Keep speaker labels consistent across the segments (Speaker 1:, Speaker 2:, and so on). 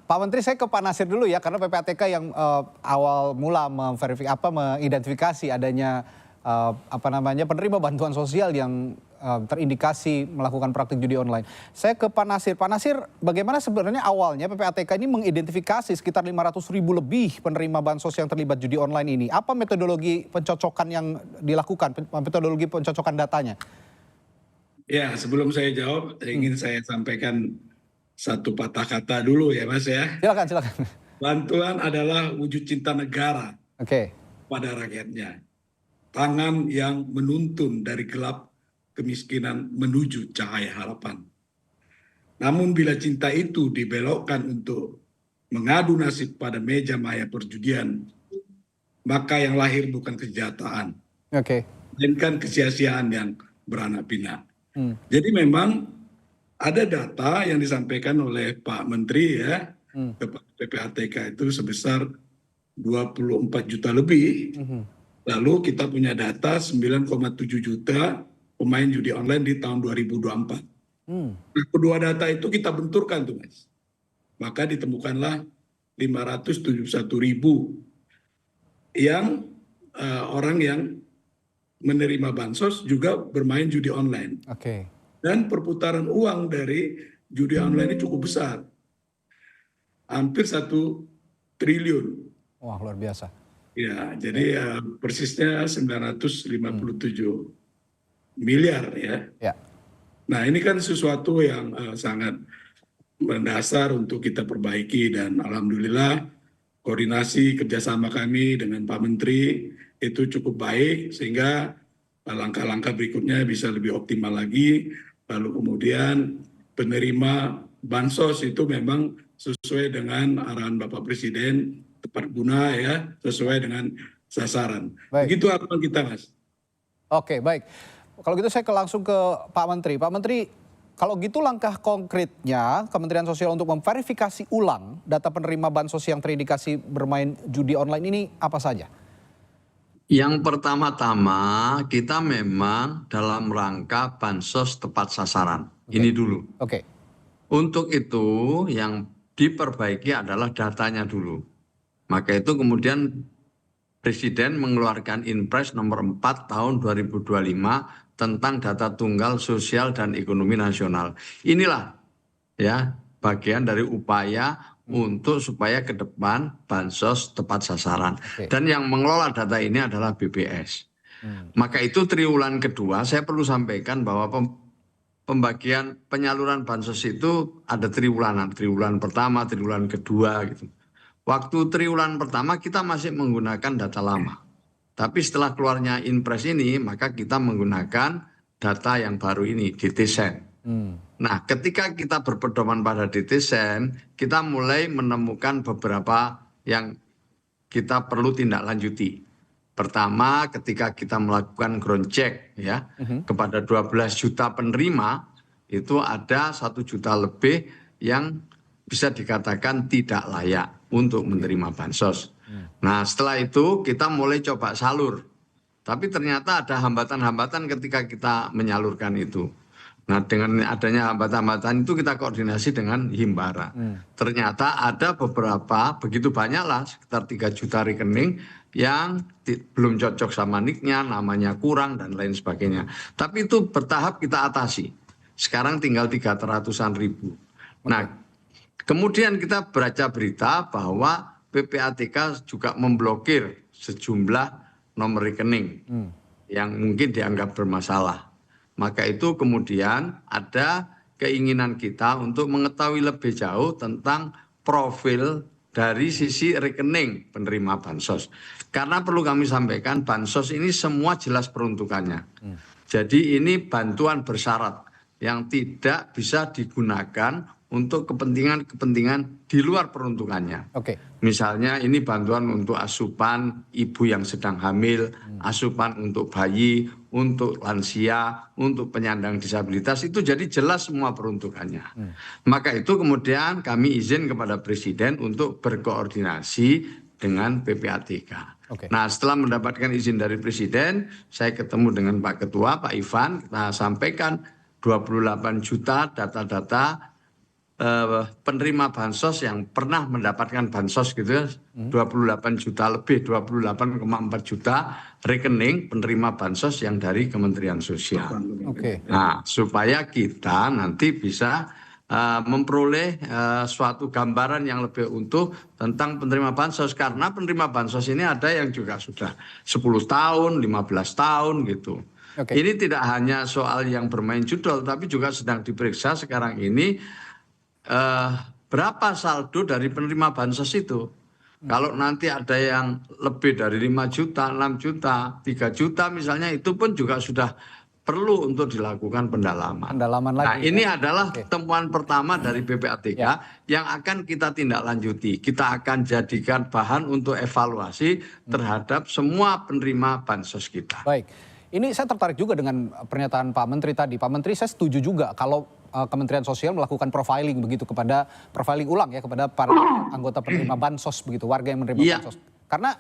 Speaker 1: Pak Menteri, saya ke Pak Nasir dulu ya, karena PPATK yang awal mula mengidentifikasi adanya penerima bantuan sosial yang terindikasi melakukan praktik judi online. Saya ke Pak Nasir. Pak Nasir, bagaimana sebenarnya awalnya PPATK ini mengidentifikasi sekitar 500.000 lebih penerima bansos yang terlibat judi online ini? Apa metodologi pencocokan yang dilakukan, metodologi pencocokan datanya?
Speaker 2: Ya, sebelum saya jawab, ingin saya sampaikan satu patah kata dulu ya Mas ya.
Speaker 1: Silakan.
Speaker 2: Bantuan adalah wujud cinta negara pada rakyatnya. Tangan yang menuntun dari gelap kemiskinan menuju cahaya harapan. Namun bila cinta itu dibelokkan untuk mengadu nasib pada meja maya perjudian, maka yang lahir bukan kesejahteraan, melainkan kesia-siaan yang beranak pinak. Jadi memang ada data yang disampaikan oleh Pak Menteri ya, kepada PPATK itu sebesar 24 juta lebih. Lalu kita punya data 9,7 juta pemain judi online di tahun 2024. Nah, kedua data itu kita benturkan tuh Mas. Maka ditemukanlah 571.000 yang orang yang menerima bansos juga bermain judi online. Dan perputaran uang dari judi online ini cukup besar. Hampir 1 triliun.
Speaker 1: Wah, luar biasa.
Speaker 2: Ya, jadi persisnya 957 miliar ya. Nah, ini kan sesuatu yang sangat mendasar untuk kita perbaiki dan alhamdulillah koordinasi kerjasama kami dengan Pak Menteri itu cukup baik sehingga langkah-langkah berikutnya bisa lebih optimal lagi. Lalu kemudian penerima bansos itu memang sesuai dengan arahan Bapak Presiden, tepat guna ya, sesuai dengan sasaran. Begitu harapan kita Mas.
Speaker 1: Oke, baik. Kalau gitu saya langsung ke Pak Menteri. Pak Menteri, kalau gitu langkah konkretnya Kementerian Sosial untuk memverifikasi ulang data penerima bansos yang terindikasi bermain judi online ini apa saja?
Speaker 3: Yang pertama-tama kita memang dalam rangka bansos tepat sasaran. Ini dulu. Untuk itu yang diperbaiki adalah datanya dulu. Maka itu kemudian Presiden mengeluarkan Inpres nomor 4 tahun 2025 tentang data tunggal sosial dan ekonomi nasional. Inilah ya bagian dari upaya untuk supaya ke depan bansos tepat sasaran. Dan yang mengelola data ini adalah BPS. Maka itu triwulan kedua saya perlu sampaikan bahwa pembagian penyaluran bansos itu ada triwulanan. Triwulan pertama, triwulan kedua gitu. Waktu triwulan pertama kita masih menggunakan data lama. Tapi setelah keluarnya Inpres ini maka kita menggunakan data yang baru ini, DTSEN. Nah, ketika kita berpedoman pada DTSEN, kita mulai menemukan beberapa yang kita perlu tindak lanjuti. Pertama, ketika kita melakukan ground check ya kepada 12 juta penerima, itu ada 1 juta lebih yang bisa dikatakan tidak layak untuk menerima bansos. Nah, setelah itu kita mulai coba salur. Tapi ternyata ada hambatan-hambatan ketika kita menyalurkan itu. Nah, dengan adanya hambatan-hambatan itu kita koordinasi dengan Himbara. Ternyata ada beberapa, begitu banyaklah, sekitar 3 juta rekening yang belum cocok sama NIK-nya, namanya kurang dan lain sebagainya. Tapi itu bertahap kita atasi. Sekarang tinggal 300-an ribu. Nah, kemudian kita baca berita bahwa PPATK juga memblokir sejumlah nomor rekening yang mungkin dianggap bermasalah. Maka itu kemudian ada keinginan kita untuk mengetahui lebih jauh tentang profil dari sisi rekening penerima bansos. Karena perlu kami sampaikan bansos ini semua jelas peruntukannya. Jadi ini bantuan bersyarat yang tidak bisa digunakan untuk kepentingan-kepentingan di luar peruntukannya. Misalnya ini bantuan untuk asupan ibu yang sedang hamil, asupan untuk bayi, untuk lansia, untuk penyandang disabilitas, itu jadi jelas semua peruntukannya. Maka itu kemudian kami izin kepada Presiden untuk berkoordinasi dengan PPATK. Nah, setelah mendapatkan izin dari Presiden, saya ketemu dengan Pak Ketua, Pak Ivan, kita sampaikan 28 juta data-data penerima bansos yang pernah mendapatkan bansos gitu ya, 28 juta lebih, 28,4 juta rekening penerima bansos yang dari Kementerian Sosial. Nah, supaya kita nanti bisa memperoleh suatu gambaran yang lebih utuh tentang penerima bansos, karena penerima bansos ini ada yang juga sudah 10 tahun, 15 tahun gitu. Ini tidak hanya soal yang bermain judol, tapi juga sedang diperiksa sekarang ini berapa saldo dari penerima bansos itu. Kalau nanti ada yang lebih dari 5 juta, 6 juta, 3 juta misalnya, itu pun juga sudah perlu untuk dilakukan pendalaman. Nah, ini adalah temuan pertama dari PPATK yang akan kita tindak lanjuti. Kita akan jadikan bahan untuk evaluasi terhadap semua penerima bansos kita.
Speaker 1: Baik, ini saya tertarik juga dengan pernyataan Pak Menteri tadi. Pak Menteri, saya setuju juga kalau Kementerian Sosial melakukan profiling begitu profiling ulang ya kepada para anggota penerima bansos begitu, warga yang menerima bansos. Karena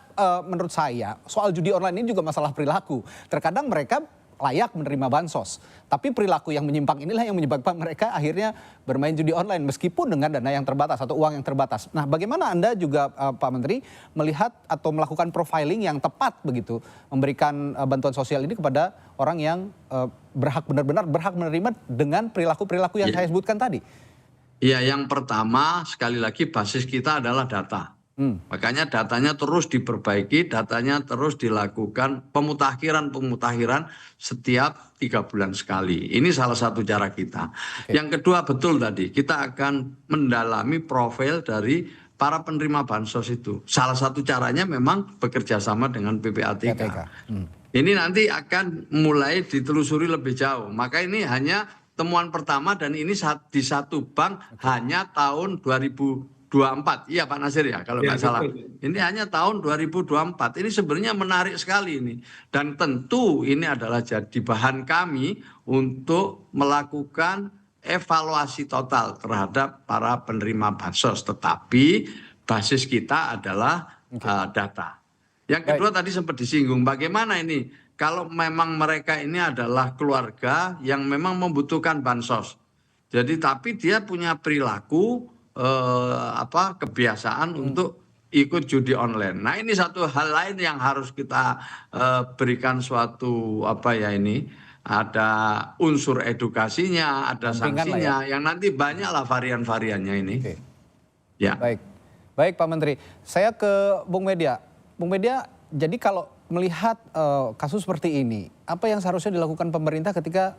Speaker 1: menurut saya soal judi online ini juga masalah perilaku. Terkadang mereka layak menerima bansos, tapi perilaku yang menyimpang inilah yang menyebabkan mereka akhirnya bermain judi online meskipun dengan dana yang terbatas atau uang yang terbatas. Nah, bagaimana Anda juga Pak Menteri melihat atau melakukan profiling yang tepat begitu, memberikan bantuan sosial ini kepada orang yang benar-benar berhak menerima dengan perilaku-perilaku yang saya sebutkan tadi?
Speaker 3: Iya, yang pertama sekali lagi basis kita adalah data. Makanya datanya terus diperbaiki, datanya terus dilakukan pemutakhiran setiap 3 bulan sekali. Ini salah satu cara kita. Yang kedua, betul tadi, kita akan mendalami profil dari para penerima bansos itu. Salah satu caranya memang bekerja sama dengan PPATK. Ini nanti akan mulai ditelusuri lebih jauh. Maka ini hanya temuan pertama dan ini di satu bank hanya tahun 2024. Iya Pak Nasir ya, kalau nggak salah. Ini hanya tahun 2024. Ini sebenarnya menarik sekali ini. Dan tentu ini adalah jadi bahan kami untuk melakukan evaluasi total terhadap para penerima bansos. Tetapi basis kita adalah data. Yang kedua tadi sempat disinggung, bagaimana ini kalau memang mereka ini adalah keluarga yang memang membutuhkan bansos. Jadi tapi dia punya perilaku kebiasaan untuk ikut judi online. Nah, ini satu hal lain yang harus kita berikan suatu ada unsur edukasinya, ada sanksinya, yang nanti banyaklah varian-variannya ini.
Speaker 1: Ya. Baik Pak Menteri. Saya ke Bung Media. Bung Media, jadi kalau melihat kasus seperti ini, apa yang seharusnya dilakukan pemerintah ketika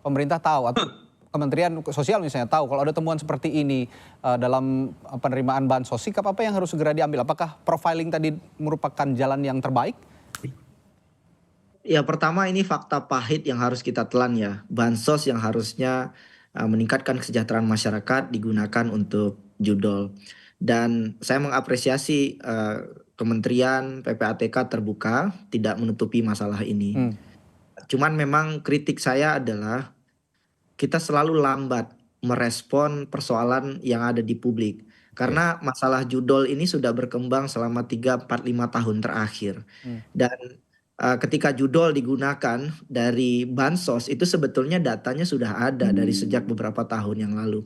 Speaker 1: pemerintah tahu atau Kementerian Sosial misalnya tahu kalau ada temuan seperti ini dalam penerimaan bansos, sikap apa yang harus segera diambil? Apakah profiling tadi merupakan jalan yang terbaik?
Speaker 4: Ya, pertama ini fakta pahit yang harus kita telan ya. Bansos yang harusnya meningkatkan kesejahteraan masyarakat digunakan untuk judol. Dan saya mengapresiasi Kementerian PPATK terbuka, tidak menutupi masalah ini. Cuman memang kritik saya adalah kita selalu lambat merespon persoalan yang ada di publik. Karena masalah judol ini sudah berkembang selama 3, 4, 5 tahun terakhir. Dan ketika judol digunakan dari bansos itu sebetulnya datanya sudah ada dari sejak beberapa tahun yang lalu.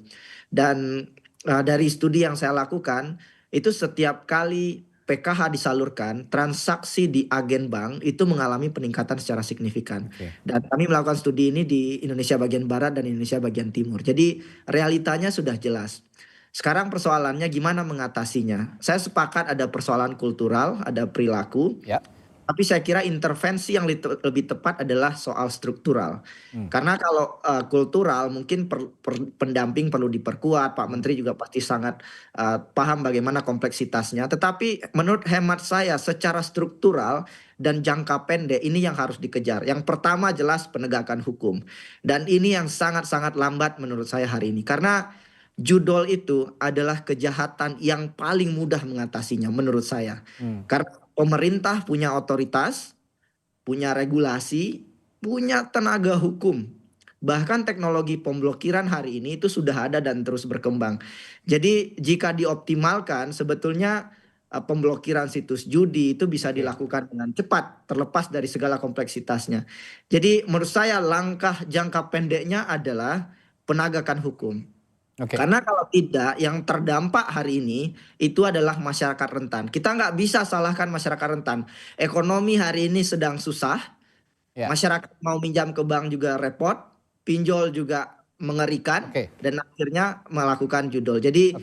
Speaker 4: Dan dari studi yang saya lakukan itu setiap kali PKH disalurkan, transaksi di agen bank itu mengalami peningkatan secara signifikan. Dan kami melakukan studi ini di Indonesia bagian Barat dan Indonesia bagian Timur. Jadi realitanya sudah jelas. Sekarang persoalannya gimana mengatasinya. Saya sepakat ada persoalan kultural, ada perilaku. Tapi saya kira intervensi yang lebih tepat adalah soal struktural. Karena kalau kultural mungkin pendamping perlu diperkuat. Pak Menteri juga pasti sangat paham bagaimana kompleksitasnya. Tetapi menurut hemat saya secara struktural dan jangka pendek ini yang harus dikejar. Yang pertama jelas penegakan hukum. Dan ini yang sangat-sangat lambat menurut saya hari ini. Karena judol itu adalah kejahatan yang paling mudah mengatasinya menurut saya. Karena pemerintah punya otoritas, punya regulasi, punya tenaga hukum. Bahkan teknologi pemblokiran hari ini itu sudah ada dan terus berkembang. Jadi jika dioptimalkan sebetulnya pemblokiran situs judi itu bisa dilakukan dengan cepat terlepas dari segala kompleksitasnya. Jadi menurut saya langkah jangka pendeknya adalah penegakan hukum. Karena kalau tidak, yang terdampak hari ini itu adalah masyarakat rentan. Kita nggak bisa salahkan masyarakat rentan. Ekonomi hari ini sedang susah. Masyarakat mau minjam ke bank juga repot, pinjol juga mengerikan, dan akhirnya melakukan judol. Jadi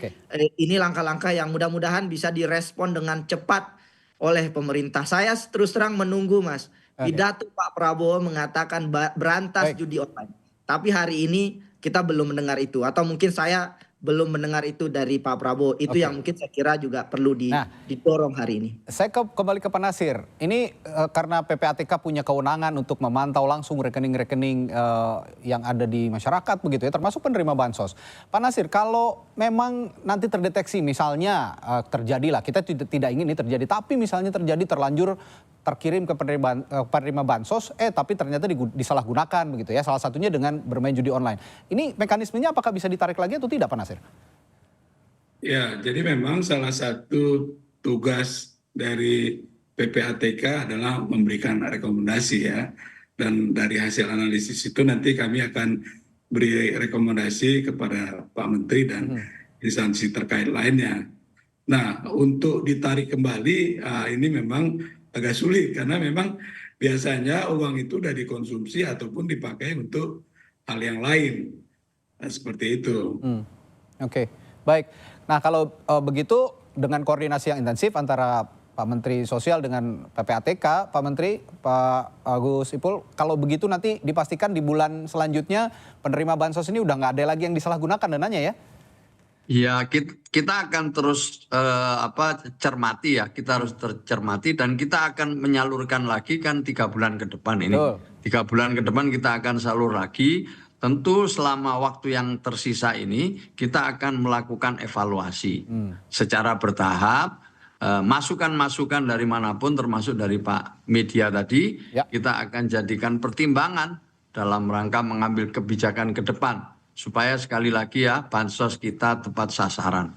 Speaker 4: ini langkah-langkah yang mudah-mudahan bisa direspon dengan cepat oleh pemerintah. Saya terus terang menunggu, Mas. Pidato Pak Prabowo mengatakan berantas judi online. Tapi hari ini kita belum mendengar itu, atau mungkin saya belum mendengar itu dari Pak Prabowo. Itu yang mungkin saya kira juga perlu didorong hari ini.
Speaker 1: Saya kembali ke Pak Nasir. Ini karena PPATK punya kewenangan untuk memantau langsung rekening-rekening yang ada di masyarakat begitu ya, termasuk penerima bansos. Pak Nasir, kalau memang nanti terdeteksi misalnya terjadilah, kita tidak ingin ini terjadi, tapi misalnya terjadi terlanjur terkirim ke penerima bansos, tapi ternyata disalahgunakan begitu ya, salah satunya dengan bermain judi online. Ini mekanismenya apakah bisa ditarik lagi atau tidak, Pak Nasir?
Speaker 2: Ya, jadi memang salah satu tugas dari PPATK adalah memberikan rekomendasi ya. Dan dari hasil analisis itu nanti kami akan beri rekomendasi kepada Pak Menteri dan instansi terkait lainnya. Nah, untuk ditarik kembali, ini memang agak sulit karena memang biasanya uang itu sudah dikonsumsi ataupun dipakai untuk hal yang lain. Nah, seperti itu.
Speaker 1: Oke, baik. Nah, kalau begitu dengan koordinasi yang intensif antara Pak Menteri Sosial dengan PPATK, Pak Menteri, Pak Gus Ipul, kalau begitu nanti dipastikan di bulan selanjutnya penerima bansos ini udah nggak ada lagi yang disalahgunakan dananya ya?
Speaker 3: Ya, kita akan terus cermati ya, kita harus tercermati dan kita akan menyalurkan lagi kan 3 bulan ke depan ini. 3 bulan ke depan kita akan salur lagi. Tentu selama waktu yang tersisa ini kita akan melakukan evaluasi secara bertahap. Masukan-masukan dari manapun termasuk dari Pak Media tadi, kita akan jadikan pertimbangan dalam rangka mengambil kebijakan ke depan. Supaya sekali lagi ya bansos kita tepat sasaran.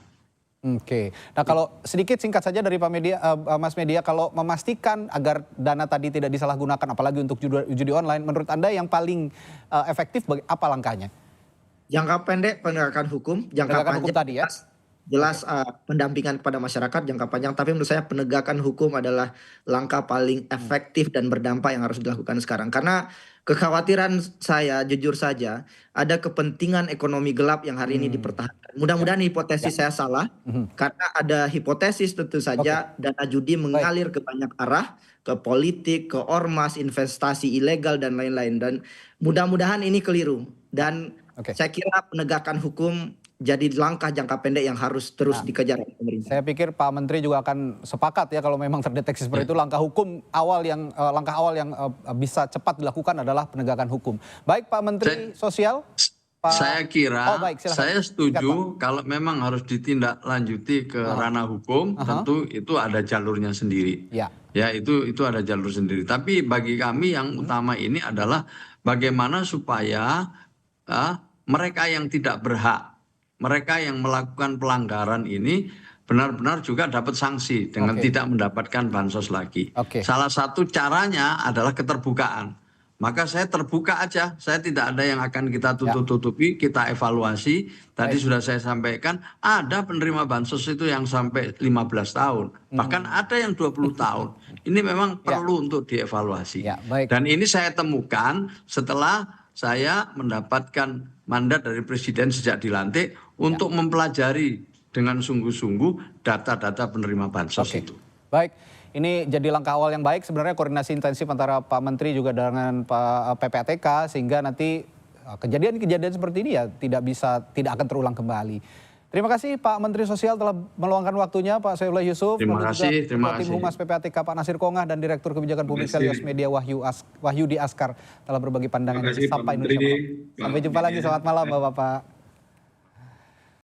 Speaker 1: Oke, nah kalau sedikit singkat saja dari Pak Media, Mas Media, kalau memastikan agar dana tadi tidak disalahgunakan apalagi untuk judi online, menurut Anda yang paling efektif apa langkahnya?
Speaker 4: Jangka pendek penegakan hukum, jangka panjang
Speaker 1: hukum tadi ya?
Speaker 4: Jelas pendampingan kepada masyarakat jangka panjang, tapi menurut saya penegakan hukum adalah langkah paling efektif dan berdampak yang harus dilakukan sekarang. Karena kekhawatiran saya jujur saja ada kepentingan ekonomi gelap yang hari ini dipertahankan. Mudah-mudahan hipotesis saya salah, karena ada hipotesis tentu saja dana judi mengalir ke banyak arah, ke politik, ke ormas, investasi ilegal dan lain-lain. Dan mudah-mudahan ini keliru. Dan saya kira penegakan hukum jadi langkah jangka pendek yang harus terus dikejar oleh pemerintah.
Speaker 1: Saya pikir Pak Menteri juga akan sepakat ya kalau memang terdeteksi seperti itu, langkah awal yang bisa cepat dilakukan adalah penegakan hukum. Baik Pak Menteri Sosial.
Speaker 3: Saya kira, saya setuju kalau memang harus ditindaklanjuti ke ranah hukum, tentu itu ada jalurnya sendiri. Ya itu ada jalur sendiri. Tapi bagi kami yang utama ini adalah bagaimana supaya mereka yang tidak berhak, mereka yang melakukan pelanggaran ini benar-benar juga dapat sanksi dengan tidak mendapatkan bansos lagi. Salah satu caranya adalah keterbukaan. Maka saya terbuka aja, saya tidak ada yang akan kita tutup-tutupi, kita evaluasi. Tadi sudah saya sampaikan, ada penerima bansos itu yang sampai 15 tahun. Bahkan ada yang 20 tahun. Ini memang perlu untuk dievaluasi. Dan ini saya temukan setelah saya mendapatkan mandat dari Presiden sejak dilantik untuk mempelajari dengan sungguh-sungguh data-data penerima bansos itu.
Speaker 1: Baik, ini jadi langkah awal yang baik sebenarnya, koordinasi intensif antara Pak Menteri juga dengan Pak PPATK sehingga nanti kejadian-kejadian seperti ini ya tidak akan terulang kembali. Terima kasih Pak Menteri Sosial telah meluangkan waktunya, Pak Saifullah Yusuf.
Speaker 3: Terima kasih.
Speaker 1: Tim Humas PPATK Pak Nasir Kongah dan Direktur Kebijakan Publik Selios Media Wahyudi Askar telah berbagi pandangan sampai Indonesia. Sampai jumpa lagi, selamat malam Bapak-Bapak.